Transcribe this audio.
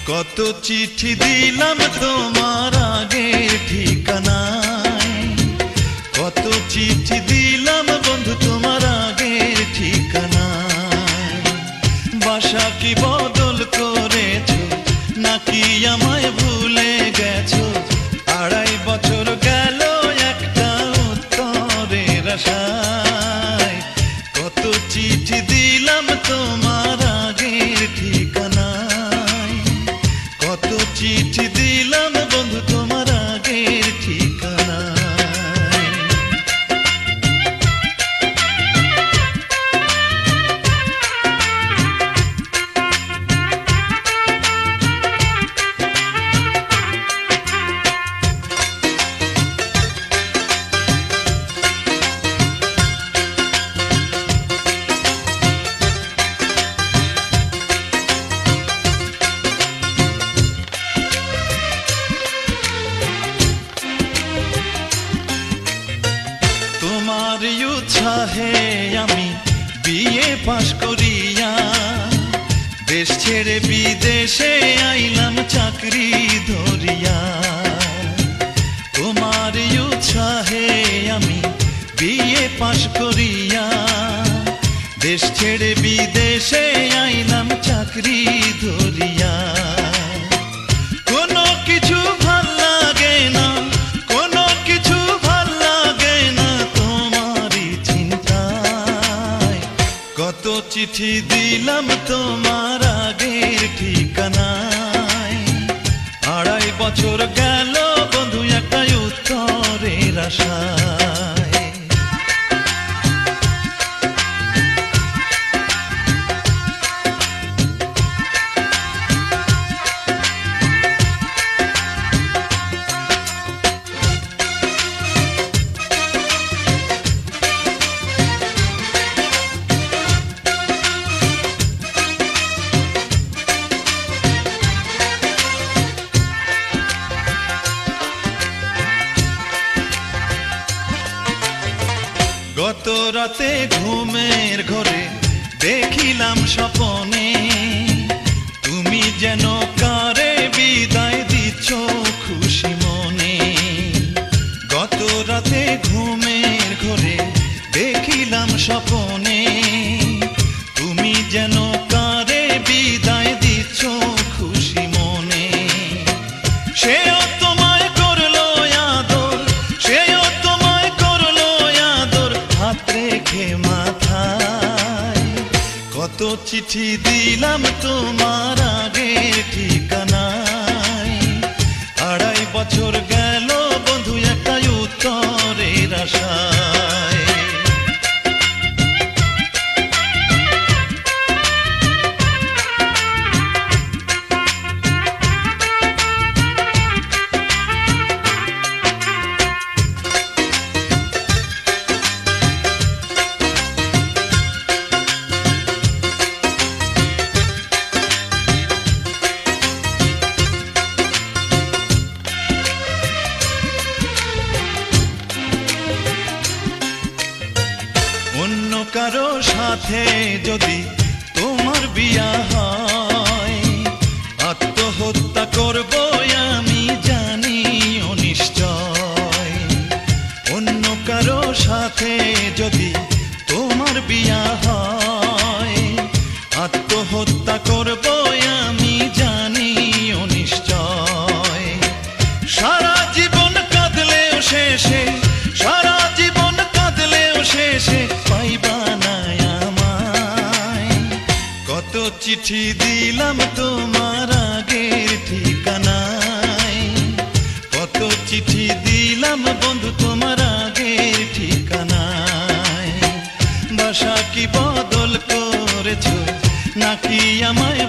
কত চিঠি দিলাম তোমার আগে ঠিকানায়, কত চিঠি দিলাম বন্ধু তোমার আগে ঠিকানায়। বাসা কি বদল করেছো নাকি আমায় ভুলে গেছো? 2.5 বছর গেল একটা উত্তরের আশায়। কত চিঠি দিলাম তোমার আগের ঠিকানায়, কত চিঠি দিলাম বন্ধু তোমার আগের ঠিকানায়। তোমার উৎসাহে আমি বিয়ে পাশ করিয়া দেশ ছেড়ে বিদেশে আইলাম চাকরি ধরিয়া। তোমার উৎসাহে আমি বিয়ে পাশ করিয়া দেশ ছেড়ে বিদেশে আইলাম চাকরি ধরিয়া। কোনো কিছু ভাল লাগে না, কোনো কিছু ভাল লাগে না তোমারই চিন্তায়। কত চিঠি দিলাম তোমার আগের ঠিকানায়, 2.5 বছর গেল বন্ধু একটা উত্তরের আশায়। গত রাতে ঘুমের ঘরে দেখিলাম স্বপনে তুমি যেন কারে বিদায় দিচ্ছ খুশি মনে। গত রাতে ঘুমের ঘরে দেখিলাম স্বপনে তুমি যেন কারে বিদায় দিচ্ছ খুশি মনে। সেও তোমায় করলো আদর, সেও তোমায় করলো আদর হাত রেখে মাথায়। কত চিঠি দিলাম তোমার আগের ঠিকানায়, 2.5 বছর গেল বন্ধু একটা উত্তরের আশায়। অন্য কারো সাথে যদি তোমার বিয়া হয়, আত্মহত্যা করব আমি জানি অনিশ্চয়। অন্য কারো সাথে যদি তোমার বিয়া হয়, আত্মহত্যা করব আমি জানি অনিশ্চয়। সারা জীবন কাঁদলেও শেষে, সারা জীবন কাঁদলেও শেষে পাইবা না আমায়। কত চিঠি দিলাম তোমার আগের ঠিকানায়, কত চিঠি দিলাম বন্ধু তোমার আগের ঠিকানায়। বাসা কি বদল করেছো নাকি আমায়